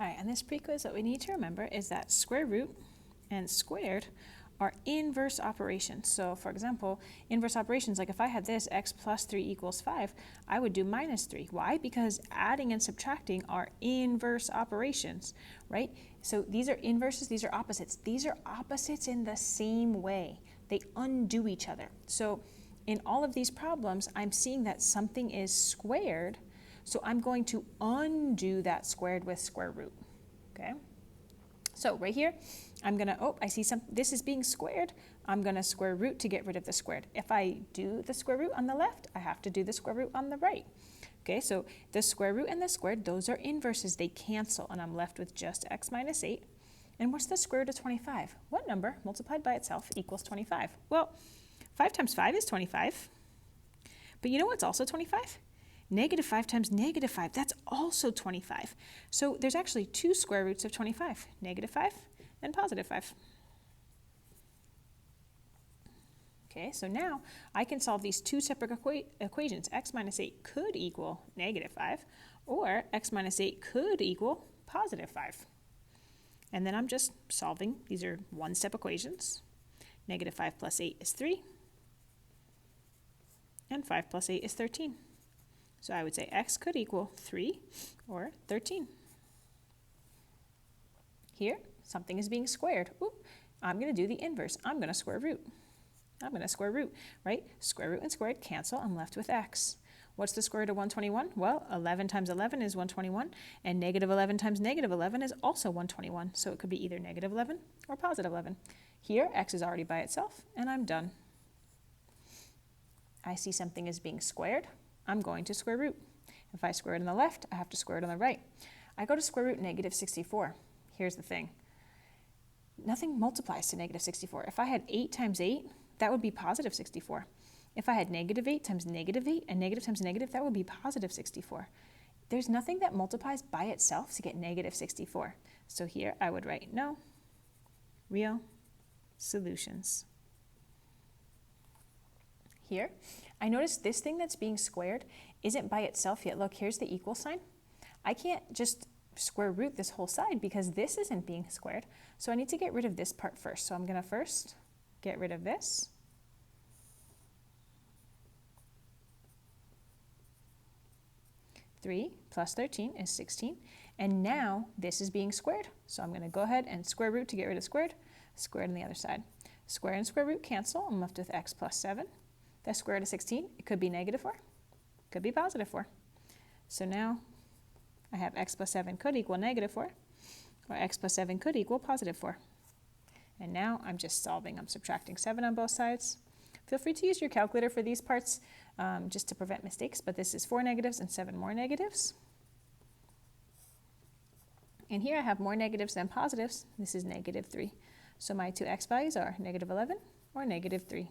All right, and this pre-quiz, what we need to remember is that square root and squared are inverse operations. So for example, inverse operations, like if I had this x plus 3 equals 5, I would do minus 3. Why? Because adding and subtracting are inverse operations, right? So these are inverses, these are opposites. These are opposites in the same way. They undo each other. So in all of these problems, I'm seeing that something is squared, so I'm going to undo that squared with square root, okay? So right here, I'm gonna, I see this is being squared. I'm gonna square root to get rid of the squared. If I do the square root on the left, I have to do the square root on the right. Okay, so the square root and the squared, those are inverses. They cancel, and I'm left with just x minus 8. And what's the square root of 25? What number multiplied by itself equals 25? Well, 5 times 5 is 25. But you know what's also 25? Negative 5 times negative 5, that's also 25. So there's actually two square roots of 25, negative 5 and positive 5. Okay, so now I can solve these two separate equations. X minus 8 could equal negative 5, or x minus 8 could equal positive 5. And then I'm just solving. These are one-step equations. Negative 5 plus 8 is 3, and 5 plus 8 is 13. So I would say x could equal 3 or 13. Here, something is being squared. Ooh, I'm going to do the inverse. I'm going to square root. I'm going to square root, right? Square root and squared cancel. I'm left with x. What's the square root of 121? Well, 11 times 11 is 121, and negative 11 times negative 11 is also 121. So it could be either negative 11 or positive 11. Here, x is already by itself, and I'm done. I see something is being squared. I'm going to square root. If I square it on the left, I have to square it on the right. I go to square root negative 64. Here's the thing. Nothing multiplies to negative 64. If I had 8 times 8, that would be positive 64. If I had negative 8 times negative 8 and negative times negative, that would be positive 64. There's nothing that multiplies by itself to get negative 64. So here I would write no real solutions. Here, I notice this thing that's being squared isn't by itself yet. Look, here's the equal sign. I can't just square root this whole side because this isn't being squared. So I need to get rid of this part first. So I'm going to first get rid of this. Three plus 13 is 16. And now this is being squared. So I'm going to go ahead and square root to get rid of squared. Squared on the other side. Square and square root cancel. I'm left with x plus 7. The square root of 16, it could be negative 4, could be positive 4. So now I have x plus 7 could equal negative 4, or x plus 7 could equal positive 4. And now I'm just solving. I'm subtracting 7 on both sides. Feel free to use your calculator for these parts just to prevent mistakes, but this is 4 negatives and 7 more negatives. And here I have more negatives than positives. This is negative 3. So my two x values are negative 11 or negative 3.